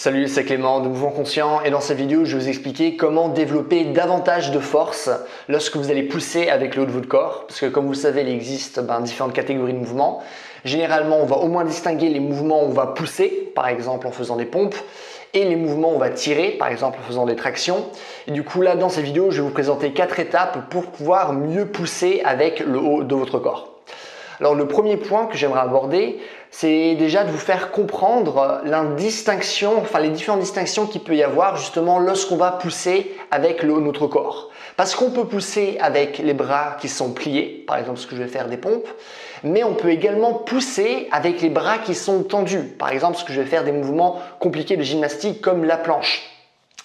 Salut, c'est Clément de Mouvement Conscient et dans cette vidéo, je vais vous expliquer comment développer davantage de force lorsque vous allez pousser avec le haut de votre corps. Parce que comme vous le savez, il existe différentes catégories de mouvements. Généralement, on va au moins distinguer les mouvements où on va pousser, par exemple en faisant des pompes, et les mouvements où on va tirer, par exemple en faisant des tractions. Et du coup, là, dans cette vidéo, je vais vous présenter 4 étapes pour pouvoir mieux pousser avec le haut de votre corps. Alors le premier point que j'aimerais aborder, c'est déjà de vous faire comprendre les différentes distinctions qu'il peut y avoir justement lorsqu'on va pousser avec le haut de notre corps. Parce qu'on peut pousser avec les bras qui sont pliés, par exemple ce que je vais faire des pompes, mais on peut également pousser avec les bras qui sont tendus, par exemple ce que je vais faire des mouvements compliqués de gymnastique comme la planche.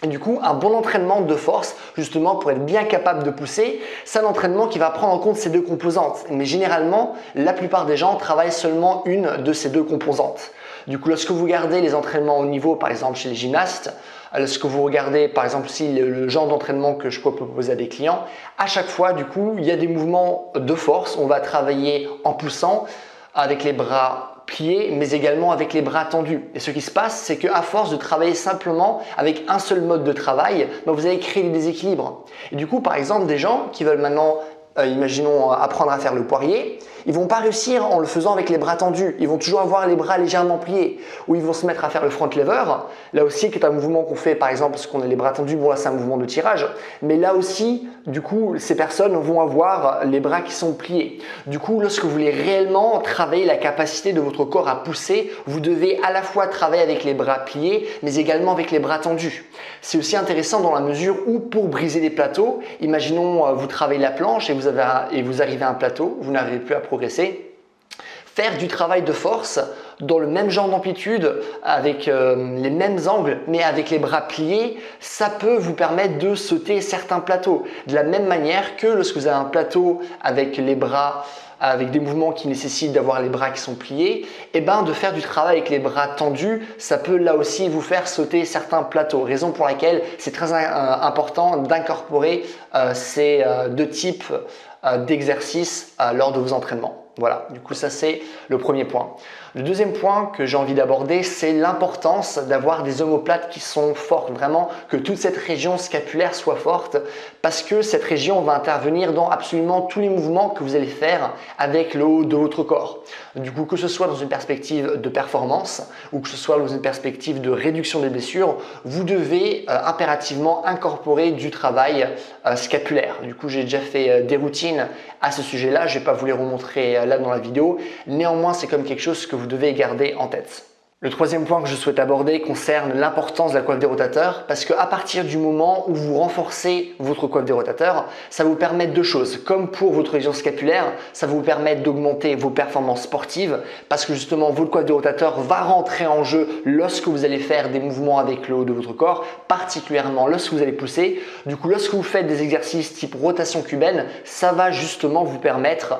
Et du coup, un bon entraînement de force, justement, pour être bien capable de pousser, c'est un entraînement qui va prendre en compte ces deux composantes. Mais généralement, la plupart des gens travaillent seulement une de ces deux composantes. Du coup, lorsque vous regardez les entraînements au niveau, par exemple chez les gymnastes, lorsque vous regardez, par exemple, le genre d'entraînement que je peux proposer à des clients, à chaque fois, du coup, il y a des mouvements de force. On va travailler en poussant avec les bras pliés, mais également avec les bras tendus. Et ce qui se passe, c'est qu'à force de travailler simplement avec un seul mode de travail, vous allez créer des déséquilibres. Et du coup, par exemple, des gens qui veulent maintenant, imaginons, apprendre à faire le poirier, ils vont pas réussir en le faisant avec les bras tendus. Ils vont toujours avoir les bras légèrement pliés. Ou ils vont se mettre à faire le front lever. Là aussi, qui est un mouvement qu'on fait, par exemple, parce qu'on a les bras tendus. Bon, là, c'est un mouvement de tirage. Mais là aussi, du coup, ces personnes vont avoir les bras qui sont pliés. Du coup, lorsque vous voulez réellement travailler la capacité de votre corps à pousser, vous devez à la fois travailler avec les bras pliés, mais également avec les bras tendus. C'est aussi intéressant dans la mesure où, pour briser des plateaux, imaginons, vous travaillez la planche et vous arrivez à un plateau, vous n'arrivez plus à progresser. Faire du travail de force dans le même genre d'amplitude, avec les mêmes angles, mais avec les bras pliés, ça peut vous permettre de sauter certains plateaux. De la même manière que lorsque vous avez un plateau avec les bras, avec des mouvements qui nécessitent d'avoir les bras qui sont pliés, de faire du travail avec les bras tendus, ça peut là aussi vous faire sauter certains plateaux. Raison pour laquelle c'est très important d'incorporer ces deux types d'exercices lors de vos entraînements. Voilà, du coup ça c'est le premier point. Le deuxième point que j'ai envie d'aborder, c'est l'importance d'avoir des omoplates qui sont fortes, vraiment que toute cette région scapulaire soit forte parce que cette région va intervenir dans absolument tous les mouvements que vous allez faire avec le haut de votre corps. Du coup, que ce soit dans une perspective de performance ou que ce soit dans une perspective de réduction des blessures, vous devez impérativement incorporer du travail scapulaire. Du coup, j'ai déjà fait des routines à ce sujet-là, je ne vais pas vous les remontrer là dans la vidéo. Néanmoins, c'est comme quelque chose que vous devez garder en tête. Le troisième point que je souhaite aborder concerne l'importance de la coiffe des rotateurs parce qu'à partir du moment où vous renforcez votre coiffe des rotateurs, ça va vous permettre deux choses. Comme pour votre région scapulaire, ça va vous permettre d'augmenter vos performances sportives parce que justement votre coiffe des rotateurs va rentrer en jeu lorsque vous allez faire des mouvements avec le haut de votre corps, particulièrement lorsque vous allez pousser. Du coup, lorsque vous faites des exercices type rotation cubaine, ça va justement vous permettre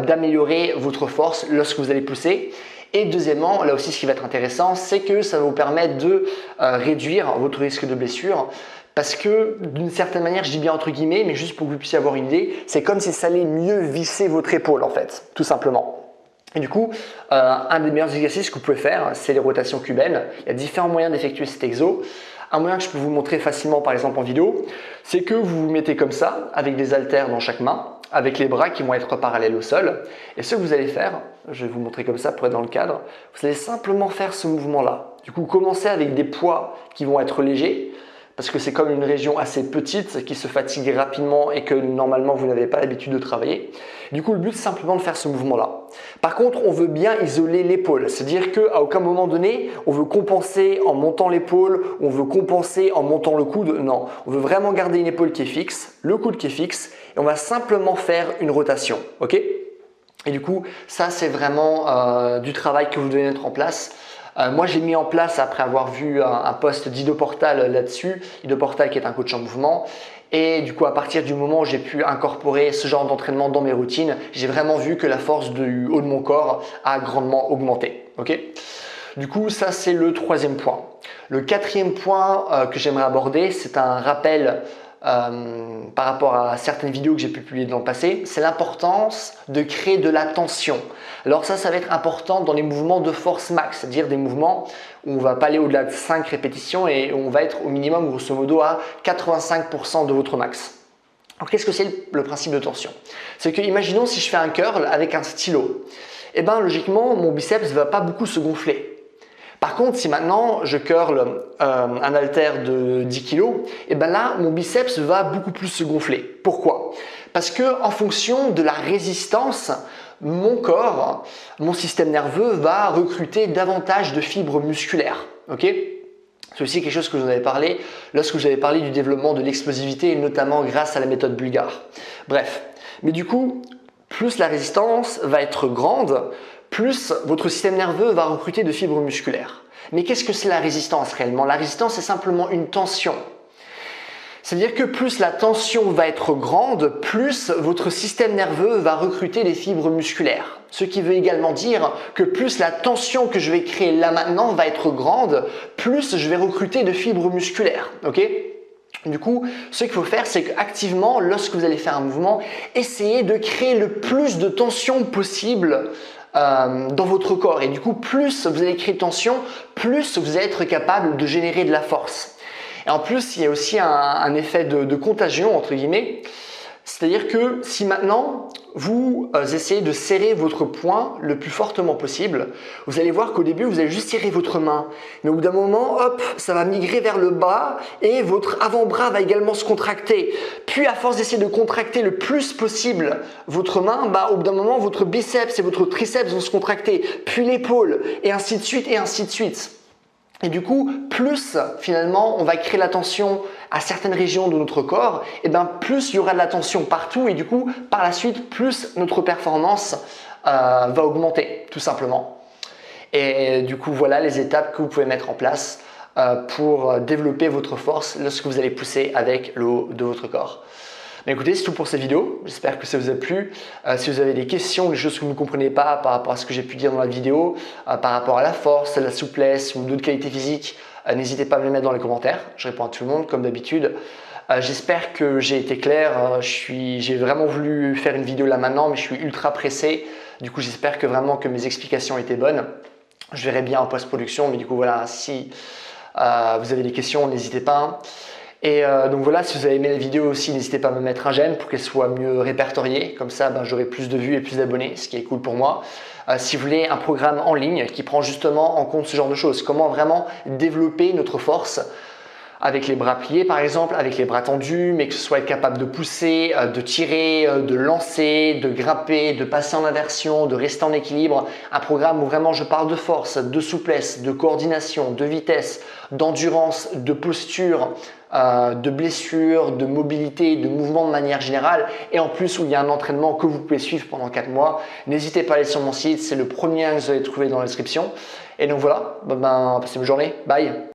d'améliorer votre force lorsque vous allez pousser. Et deuxièmement, là aussi ce qui va être intéressant, c'est que ça va vous permettre de réduire votre risque de blessure parce que d'une certaine manière, je dis bien entre guillemets, mais juste pour que vous puissiez avoir une idée, c'est comme si ça allait mieux visser votre épaule en fait, tout simplement. Et du coup, un des meilleurs exercices que vous pouvez faire, c'est les rotations cubaines. Il y a différents moyens d'effectuer cet exo. Un moyen que je peux vous montrer facilement par exemple en vidéo, c'est que vous vous mettez comme ça avec des haltères dans chaque main, avec les bras qui vont être parallèles au sol. Et ce que vous allez faire, je vais vous montrer comme ça pour être dans le cadre, vous allez simplement faire ce mouvement-là. Du coup, commencez avec des poids qui vont être légers, parce que c'est comme une région assez petite qui se fatigue rapidement et que normalement vous n'avez pas l'habitude de travailler. Du coup, le but c'est simplement de faire ce mouvement-là. Par contre, on veut bien isoler l'épaule, c'est-à-dire qu'à aucun moment donné, on veut compenser en montant l'épaule, on veut compenser en montant le coude. Non, on veut vraiment garder une épaule qui est fixe, le coude qui est fixe, et on va simplement faire une rotation. Ok ? Et du coup, ça c'est vraiment du travail que vous devez mettre en place. Moi, j'ai mis en place après avoir vu un post d'Ido Portal là-dessus, Ido Portal qui est un coach en mouvement. Et du coup, à partir du moment où j'ai pu incorporer ce genre d'entraînement dans mes routines, j'ai vraiment vu que la force du haut de mon corps a grandement augmenté. Okay ? Du coup, ça c'est le troisième point. Le quatrième point que j'aimerais aborder, c'est un rappel par rapport à certaines vidéos que j'ai pu publier dans le passé, c'est l'importance de créer de la tension. Alors ça va être important dans les mouvements de force max, c'est-à-dire des mouvements où on ne va pas aller au-delà de 5 répétitions et où on va être au minimum, grosso modo, à 85% de votre max. Alors qu'est-ce que c'est le principe de tension? C'est que, imaginons si je fais un curl avec un stylo, et bien logiquement mon biceps ne va pas beaucoup se gonfler. Par contre, si maintenant je curl un haltère de 10 kg, et ben là mon biceps va beaucoup plus se gonfler. Pourquoi? Parce que en fonction de la résistance, mon corps, mon système nerveux va recruter davantage de fibres musculaires. C'est aussi quelque chose que je vous avais parlé lorsque je vous avais parlé du développement de l'explosivité et notamment grâce à la méthode Bulgare. Bref, mais du coup, plus la résistance va être grande, plus votre système nerveux va recruter de fibres musculaires. Mais qu'est-ce que c'est la résistance réellement? La résistance, c'est simplement une tension. C'est-à-dire que plus la tension va être grande, plus votre système nerveux va recruter des fibres musculaires. Ce qui veut également dire que plus la tension que je vais créer là maintenant va être grande, plus je vais recruter de fibres musculaires. Du coup, ce qu'il faut faire, c'est qu'activement, lorsque vous allez faire un mouvement, essayez de créer le plus de tension possible dans votre corps. Et du coup, plus vous allez créer de tension, plus vous allez être capable de générer de la force. Et en plus, il y a aussi un effet de contagion, entre guillemets. C'est-à-dire que si maintenant, vous essayez de serrer votre poing le plus fortement possible, vous allez voir qu'au début, vous allez juste serrer votre main. Mais au bout d'un moment, hop, ça va migrer vers le bas et votre avant-bras va également se contracter. Puis à force d'essayer de contracter le plus possible votre main, au bout d'un moment, votre biceps et votre triceps vont se contracter, puis l'épaule, et ainsi de suite, et ainsi de suite. Et du coup, plus finalement on va créer la tension à certaines régions de notre corps, et plus il y aura de la tension partout et du coup, par la suite, plus notre performance va augmenter, tout simplement. Et du coup, voilà les étapes que vous pouvez mettre en place pour développer votre force lorsque vous allez pousser avec le haut de votre corps. Mais écoutez, c'est tout pour cette vidéo. J'espère que ça vous a plu. Si vous avez des questions, des choses que vous ne comprenez pas par rapport à ce que j'ai pu dire dans la vidéo, par rapport à la force, à la souplesse ou d'autres qualités physiques, n'hésitez pas à me les mettre dans les commentaires. Je réponds à tout le monde comme d'habitude. J'espère que j'ai été clair. J'ai vraiment voulu faire une vidéo là maintenant, mais je suis ultra pressé. Du coup, j'espère que vraiment que mes explications étaient bonnes. Je verrai bien en post-production, mais du coup, voilà, si vous avez des questions, n'hésitez pas. Et donc voilà, si vous avez aimé la vidéo aussi, n'hésitez pas à me mettre un j'aime pour qu'elle soit mieux répertoriée. Comme ça, j'aurai plus de vues et plus d'abonnés, ce qui est cool pour moi. Si vous voulez un programme en ligne qui prend justement en compte ce genre de choses, comment vraiment développer notre force avec les bras pliés par exemple, avec les bras tendus, mais que ce soit être capable de pousser, de tirer, de lancer, de grimper, de passer en inversion, de rester en équilibre. Un programme où vraiment je parle de force, de souplesse, de coordination, de vitesse, d'endurance, de posture, de blessure, de mobilité, de mouvement de manière générale, et en plus où il y a un entraînement que vous pouvez suivre pendant 4 mois. N'hésitez pas à aller sur mon site, c'est le premier lien que vous allez trouver dans la description. Et donc voilà, passez une bonne journée, bye.